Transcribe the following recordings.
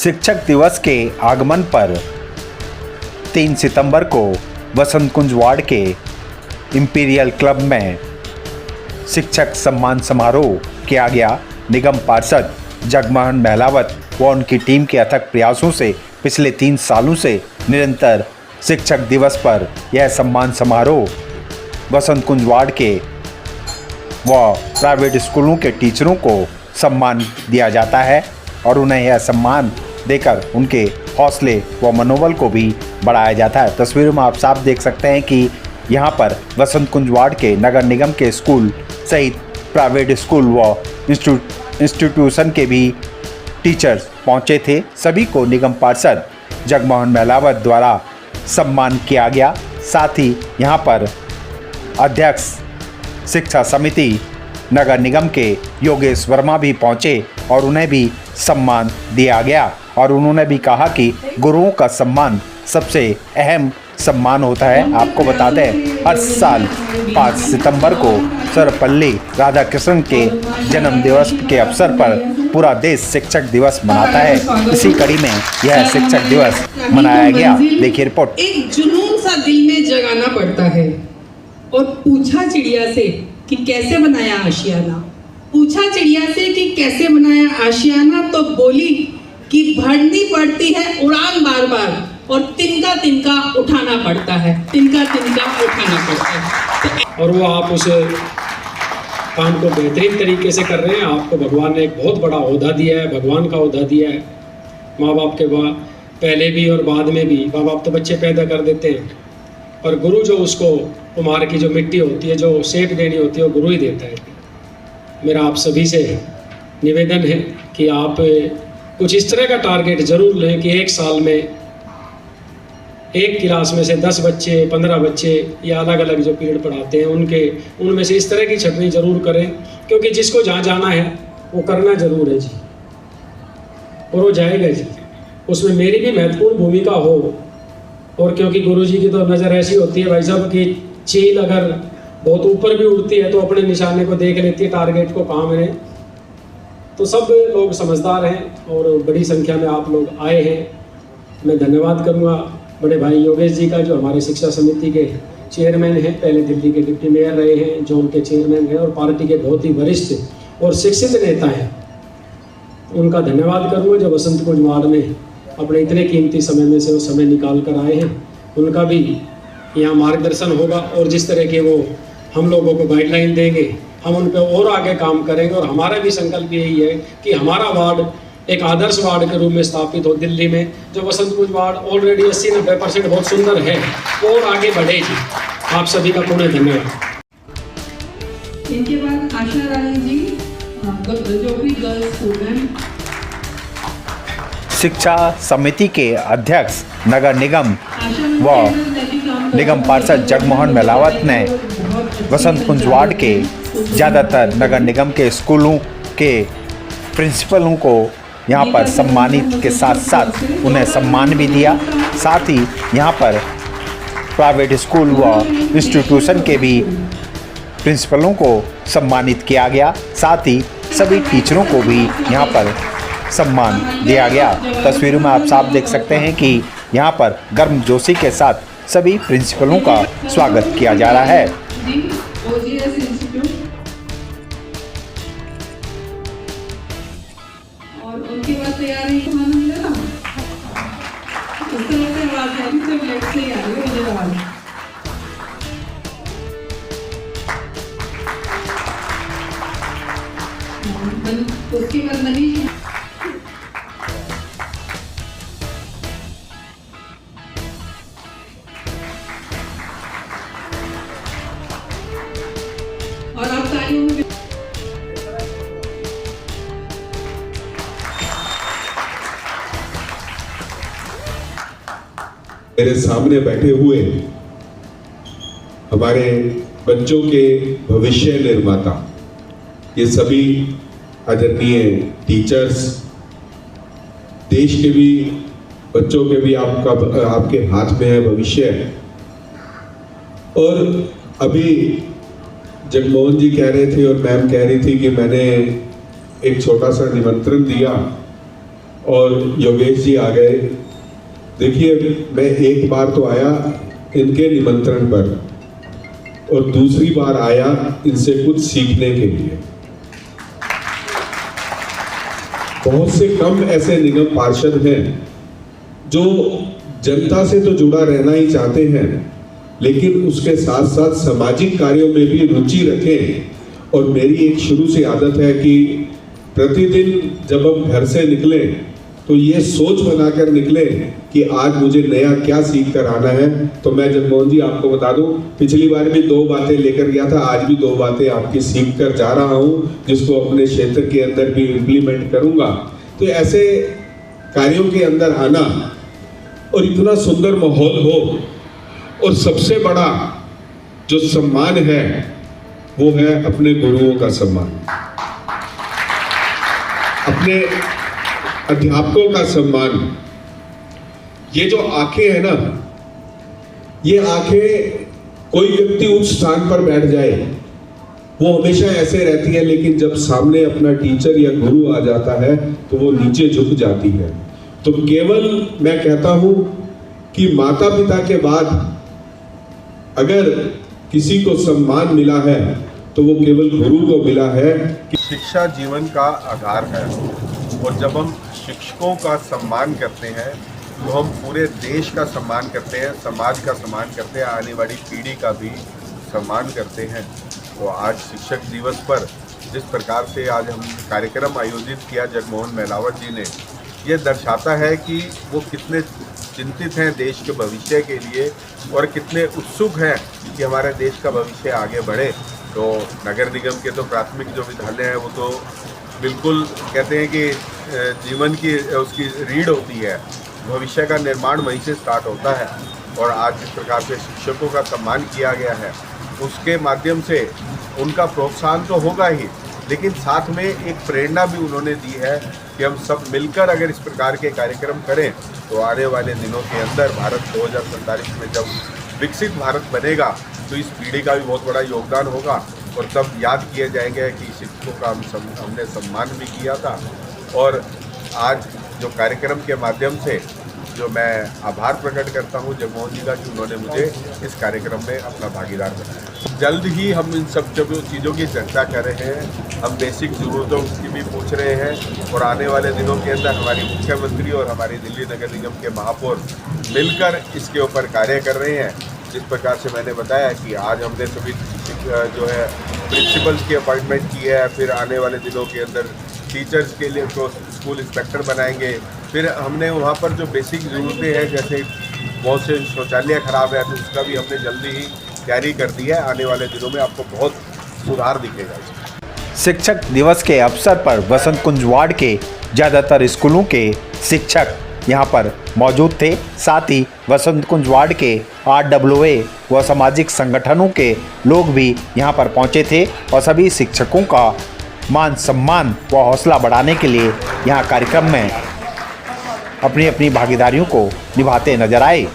शिक्षक दिवस के आगमन पर 3 सितंबर को वसंत कुंज वार्ड के इंपीरियल क्लब में शिक्षक सम्मान समारोह किया गया। निगम पार्षद जगमोहन महलावत व उनकी टीम के अथक प्रयासों से पिछले 3 सालों से निरंतर शिक्षक दिवस पर यह सम्मान समारोह वसंत कुंज वार्ड के व प्राइवेट स्कूलों के टीचरों को सम्मान दिया जाता है और उन्हें यह सम्मान देकर उनके हौसले व मनोबल को भी बढ़ाया जाता है। तस्वीरों में आप साफ देख सकते हैं कि यहाँ पर वसंत कुंज वार्ड के नगर निगम के स्कूल सहित प्राइवेट स्कूल व इंस्टीट्यूशन के भी टीचर्स पहुँचे थे। सभी को निगम पार्षद जगमोहन महलावत द्वारा सम्मान किया गया। साथ ही यहाँ पर अध्यक्ष शिक्षा समिति नगर निगम के योगेश वर्मा भी पहुँचे और उन्हें भी सम्मान दिया गया और उन्होंने भी कहा कि गुरुओं का सम्मान सबसे अहम सम्मान होता है। आपको बता दें, हर साल 5 सितंबर को सर्वपल्ली राधाकृष्णन के जन्म दिवस के अवसर पर पूरा देश शिक्षक दिवस मनाता है। इसी कड़ी में यह शिक्षक दिवस मनाया गया। देखिए रिपोर्ट। एक जुनून सा दिल में जगाना पड़ता है। और पूछा चिड़िया से कि कैसे बनाया आशियाना, पूछा चिड़िया से कि कैसे बनाया आशियाना, तो बोली कि भरनी पड़ती है उड़ान बार बार और तिनका तिनका उठाना पड़ता है, तिनका तिनका उठाना पड़ता है। और वो आप उस काम को बेहतरीन तरीके से कर रहे हैं। आपको भगवान ने एक बहुत बड़ा ओहदा दिया है, भगवान का ओहदा दिया है। माँ बाप के बाद पहले भी और बाद में भी माँ बाप तो बच्चे पैदा कर देते हैं और गुरु जो उसको कुम्हार की जो मिट्टी होती है, जो शेप देनी होती है, वो गुरु ही देता है। मेरा आप सभी से निवेदन है कि आप कुछ इस तरह का टारगेट जरूर लें कि एक साल में एक क्लास में से 10 बच्चे 15 बच्चे या अलग अलग जो पीरियड पढ़ाते हैं उनमें से इस तरह की छटनी जरूर करें, क्योंकि जिसको जहाँ जाना है वो करना जरूर है जी, और वो जाएगा जी। उसमें मेरी भी महत्वपूर्ण भूमिका हो। और क्योंकि गुरुजी की तो नज़र ऐसी होती है भाई साहब कि चील अगर बहुत ऊपर भी उड़ती है तो अपने निशाने को देख लेती है, टारगेट को कहाँ मिले। तो सब लोग समझदार हैं और बड़ी संख्या में आप लोग आए हैं। मैं धन्यवाद करूँगा बड़े भाई योगेश जी का, जो हमारे शिक्षा समिति के चेयरमैन हैं, पहले दिल्ली के डिप्टी मेयर रहे हैं, जोन के चेयरमैन हैं और पार्टी के बहुत ही वरिष्ठ और शिक्षित नेता हैं। उनका धन्यवाद करूँगा जो वसंत कुंज वार्ड में अपने इतने कीमती समय में से वो समय निकाल कर आए हैं। उनका भी यहाँ मार्गदर्शन होगा और जिस तरह के वो हम लोगों को गाइडलाइन देंगे हम उन पर और आगे काम करेंगे। और हमारा भी संकल्प यही है कि हमारा वार्ड एक आदर्श वार्ड के रूप में स्थापित हो दिल्ली में। जो वसंत कुंज वार्ड ऑलरेडी 80-90% बहुत सुंदर है और आगे बढ़ेगी। आप सभी का पुनः धन्यवाद। इनके बाद आशा रानी जी जो भी गर्ल्स स्टूडेंट शिक्षा समिति के अध्यक्ष नगर निगम व निगम पार्षद जगमोहन महलावत ने वसंत कुंज वार्ड के ज़्यादातर नगर निगम के स्कूलों के प्रिंसिपलों को यहाँ पर सम्मानित के साथ साथ उन्हें सम्मान भी दिया। साथ ही यहाँ पर प्राइवेट स्कूल व इंस्टीट्यूशन के भी प्रिंसिपलों को सम्मानित किया गया। साथ ही सभी टीचरों को भी यहाँ पर सम्मान दिया गया। तस्वीरों में आप साफ देख सकते हैं कि यहाँ पर गर्मजोशी के साथ सभी प्रिंसिपलों का स्वागत किया जा रहा है। और उनके बाद तैयार है खाना मिला ना, उस तरह से आवाज है सब लेट से आ रही है मुझे आवाज। उसके बाद मनीष और आप तालियों में मेरे सामने बैठे हुए हमारे बच्चों के भविष्य निर्माता, ये सभी आदरणीय टीचर्स, देश के भी बच्चों के भी आपके हाथ में है भविष्य। और अभी जगमोहन जी कह रहे थे और मैम कह रही थी कि मैंने एक छोटा सा निमंत्रण दिया और योगेश जी आ गए। देखिए, मैं एक बार तो आया इनके निमंत्रण पर और दूसरी बार आया इनसे कुछ सीखने के लिए। बहुत से कम ऐसे निगम पार्षद हैं जो जनता से तो जुड़ा रहना ही चाहते हैं, लेकिन उसके साथ साथ सामाजिक कार्यों में भी रुचि रखें। और मेरी एक शुरू से आदत है कि प्रतिदिन जब हम घर से निकलें तो ये सोच बनाकर निकले कि आज मुझे नया क्या सीख कर आना है। तो मैं जगमोहन जी आपको बता दूं, पिछली बार भी 2 बातें लेकर गया था, आज भी 2 बातें आपकी सीख कर जा रहा हूं, जिसको अपने क्षेत्र के अंदर भी इम्प्लीमेंट करूंगा। तो ऐसे कार्यों के अंदर आना और इतना सुंदर माहौल हो, और सबसे बड़ा जो सम्मान है वो है अपने गुरुओं का सम्मान, अपने अध्यापकों का सम्मान। ये जो आंखें है ना, ये आंखें, कोई व्यक्ति उच्च स्थान पर बैठ जाए वो हमेशा ऐसे रहती है, लेकिन जब सामने अपना टीचर या गुरु आ जाता है तो वो नीचे झुक जाती है। तो केवल मैं कहता हूं कि माता पिता के बाद अगर किसी को सम्मान मिला है तो वो केवल गुरु को मिला है। शिक्षा जीवन का आधार है, और जब हम शिक्षकों का सम्मान करते हैं तो हम पूरे देश का सम्मान करते हैं, समाज का सम्मान करते हैं, आने वाली पीढ़ी का भी सम्मान करते हैं। तो आज शिक्षक दिवस पर जिस प्रकार से आज हम कार्यक्रम आयोजित किया जगमोहन महिलावत जी ने, ये दर्शाता है कि वो कितने चिंतित हैं देश के भविष्य के लिए और कितने उत्सुक हैं कि हमारे देश का भविष्य आगे बढ़े। तो नगर निगम के तो प्राथमिक जो विद्यालय हैं वो तो बिल्कुल कहते हैं कि जीवन की उसकी रीढ़ होती है, भविष्य का निर्माण वहीं से स्टार्ट होता है। और आज जिस प्रकार से शिक्षकों का सम्मान किया गया है, उसके माध्यम से उनका प्रोत्साहन तो होगा ही, लेकिन साथ में एक प्रेरणा भी उन्होंने दी है कि हम सब मिलकर अगर इस प्रकार के कार्यक्रम करें तो आने वाले दिनों के अंदर भारत 2047 में जब विकसित भारत बनेगा तो इस पीढ़ी का भी बहुत बड़ा योगदान होगा। और तब याद किए जाएंगे कि शिक्षकों का हमने सम्मान भी किया था। और आज जो कार्यक्रम के माध्यम से जो मैं आभार प्रकट करता हूं जगमोहन जी का कि उन्होंने मुझे इस कार्यक्रम में अपना भागीदार बनाया। जल्द ही हम इन सब चीज़ों की चर्चा कर रहे हैं, हम बेसिक ज़रूरतों की भी पूछ रहे हैं, और आने वाले दिनों के अंदर हमारी मुख्यमंत्री और हमारी दिल्ली नगर निगम के महापौर मिलकर इसके ऊपर कार्य कर रहे हैं। जिस प्रकार से मैंने बताया कि आज हमने सभी जो है प्रिंसिपल्स की अपॉइंटमेंट की है, फिर आने वाले दिनों के अंदर टीचर्स के लिए तो स्कूल इंस्पेक्टर बनाएंगे, फिर हमने वहाँ पर जो बेसिक ज़रूरतें हैं जैसे बहुत से शौचालय ख़राब है तो उसका भी हमने जल्दी ही तैयारी कर दी है। आने वाले दिनों में आपको बहुत सुधार दिखेगा। शिक्षक दिवस के अवसर पर वसंत कुंज वार्ड के ज़्यादातर स्कूलों के शिक्षक यहाँ पर मौजूद थे। साथ ही वसंत कुंज वार्ड के RWA व सामाजिक संगठनों के लोग भी यहाँ पर पहुँचे थे और सभी शिक्षकों का मान सम्मान व हौसला बढ़ाने के लिए यहाँ कार्यक्रम में अपनी अपनी भागीदारियों को निभाते नजर आए।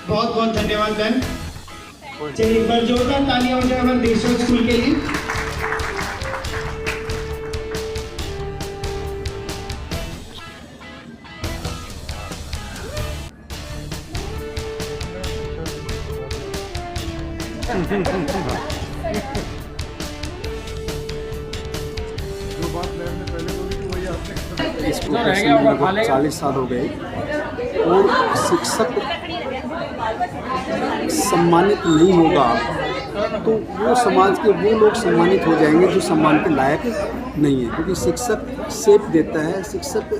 बहुत बहुत धन्यवाद बहन। चलिए एक बार जोरदार तालियां हो जाए हमारे देशों स्कूल के लिए। इस प्रोफेशन में लगभग 40 साल हो गए और शिक्षक सम्मानित नहीं होगा तो वो समाज के वो लोग सम्मानित हो जाएंगे जो सम्मान के लायक नहीं है। क्योंकि शिक्षक सेप देता है, शिक्षक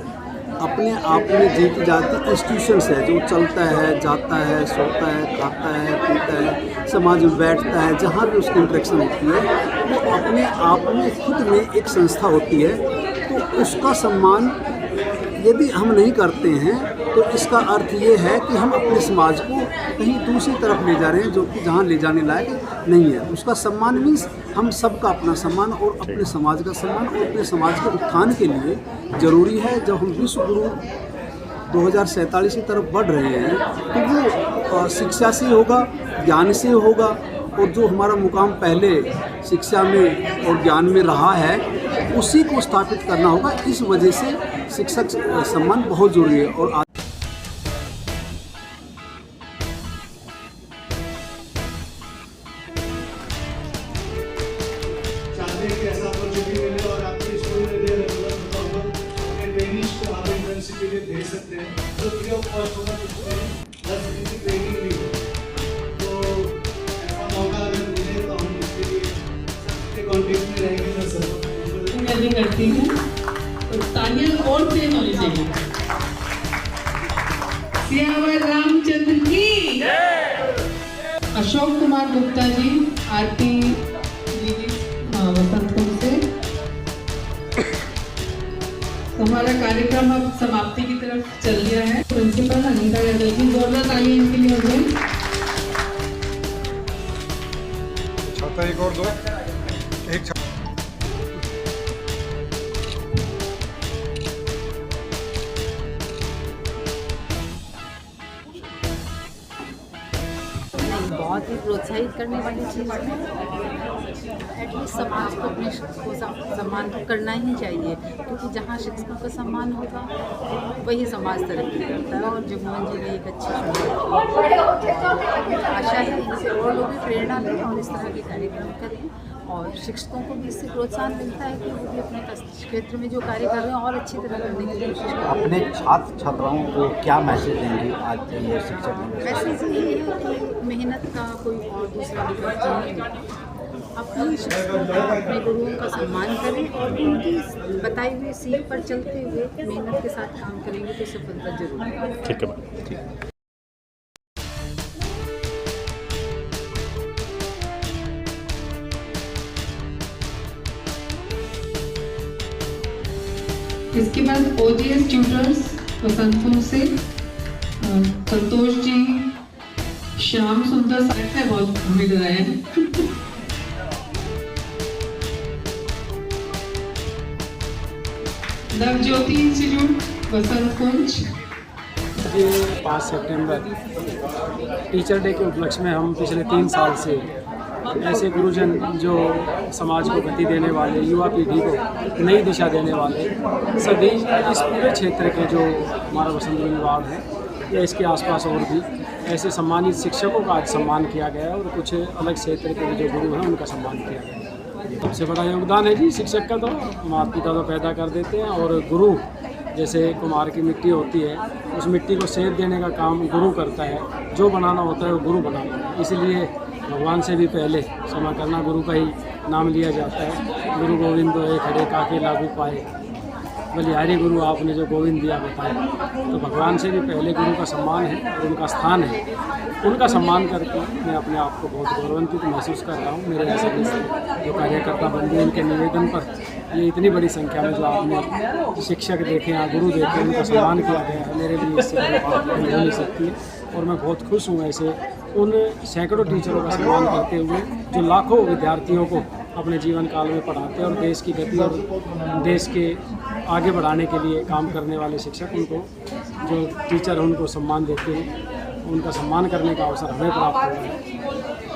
अपने आप में जीती जाती इंस्टीट्यूशंस है जो चलता है, जाता है, सोता है, खाता है, पीता है, समाज में बैठता है, जहाँ भी उसकी इंटरेक्शन होती है वो अपने आप में खुद में एक संस्था होती है। तो उसका सम्मान यदि हम नहीं करते हैं तो इसका अर्थ ये है कि हम अपने समाज को कहीं दूसरी तरफ ले जा रहे हैं, जो कि जहाँ ले जाने लायक नहीं है। उसका सम्मान मीन्स हम सबका अपना सम्मान और अपने समाज का सम्मान और अपने समाज के उत्थान के लिए ज़रूरी है। जब हम विश्व गुरु 2047 की तरफ बढ़ रहे हैं तो वो शिक्षा से होगा, ज्ञान से होगा, और जो हमारा मुकाम पहले शिक्षा में और ज्ञान में रहा है उसी को स्थापित करना होगा। इस वजह से शिक्षक सम्मान बहुत ज़रूरी है। और चाहते हैं कि ऐसा अपॉर्चुनिटी मिले और आपके स्कूल में दे अपने ट्रेनिंग्स को आप इंटर्नशिप के लिए भेज सकते हैं, तो फ्री ऑफ कॉस्ट होगा। कुछ 10 दिन की ट्रेनिंग भी हो, तो ऐसा मौका अगर मिले तो हम उसके लिए सबके कॉन्टेक्ट में रहेंगे। मैं सर मैं भी करती हूँ, तो तालियां और तेज होनी चाहिए। सियावर रामचंद्र की। अशोक कुमार गुप्ता जी, आरती वसंतपुर से। तो हमारा कार्यक्रम अब समाप्ति की तरफ चल गया है। प्रिंसिपल अनीता यादव जी, जोरदार तालियां इनके लिए हो गई। छाता एक और दो, एक बहुत ही प्रोत्साहित करने वाली चीज़ है। एटलीस्ट समाज को अपने को सम्मान करना ही चाहिए, क्योंकि जहाँ शिक्षकों का सम्मान होगा वही समाज तरक्की करता है। और जगमोहन जी ने एक अच्छी शुरुआत की। आशा है इनसे और लोग भी प्रेरणा लें और इस तरह के कार्यक्रम करें, और शिक्षकों को भी इससे प्रोत्साहन मिलता है कि वो भी अपने क्षेत्र में जो कार्य कर रहे हैं और अच्छी तरह करने की कोशिश करें। अपने छात्र छात्राओं को क्या मैसेज देंगे आज ये शिक्षक दिवस? मैसेज ये है कि मेहनत का कोई और दूसरा विकल्प नहीं होता। अपने शिक्षकों का, अपने गुरुओं का सम्मान करें और उनकी बताई हुई सीख पर चलते हुए मेहनत के साथ काम करेंगे तो सफलता जरूर है। ठीक है मैम, ठीक है। इसके बाद OGS ट्यूटर्स वसंतपुर से संतोष जी, श्याम सुंदर साइड से बहुत मिल रहे हैं। नवज्योति इंस्टीट्यूट वसंत कुंज। 5 सितंबर टीचर डे के उपलक्ष्य में हम पिछले 3 साल से ऐसे गुरुजन जो समाज को गति देने वाले, युवा पीढ़ी को नई दिशा देने वाले, सभी इस पूरे क्षेत्र के जो हमारा वसंतपुर विभाग है या इसके आसपास और भी ऐसे सम्मानित शिक्षकों का आज सम्मान किया गया और कुछ अलग क्षेत्र के जो गुरु हैं उनका सम्मान किया गया। सबसे बड़ा योगदान है जी शिक्षक का। तो माता पिता तो पैदा कर देते हैं, और गुरु जैसे कुम्हार की मिट्टी होती है, उस मिट्टी को सेध देने का काम गुरु करता है। जो बनाना होता है वो गुरु बनाता है। इसलिए भगवान से भी पहले क्षमा करना गुरु का ही नाम लिया जाता है। गुरु गोविंद एक खड़े काके लागू पाए, बलिहारी गुरु आपने जो गोविंद दिया बताया। तो भगवान से भी पहले गुरु का सम्मान है और उनका स्थान है। उनका सम्मान करके मैं अपने आप को बहुत गौरवान्वित महसूस कर रहा हूँ। मेरे ऐसे जो कार्यकर्ता बंधु उनके निवेदन पर ये इतनी बड़ी संख्या में जो आपने शिक्षक देखे हैं, गुरु देखे, उनका सम्मान किया गया है, मेरे लिए इससे बड़ी बात नहीं हो नहीं सकती है। और मैं बहुत खुश हूँ ऐसे उन सैकड़ों टीचरों का सम्मान करते हुए जो लाखों विद्यार्थियों को अपने जीवन काल में पढ़ाते हैं और देश की गति और देश के आगे बढ़ाने के लिए काम करने वाले शिक्षक, उनको जो टीचर उनको सम्मान देते हैं, उनका सम्मान करने का अवसर हमें प्राप्त हुआ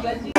है।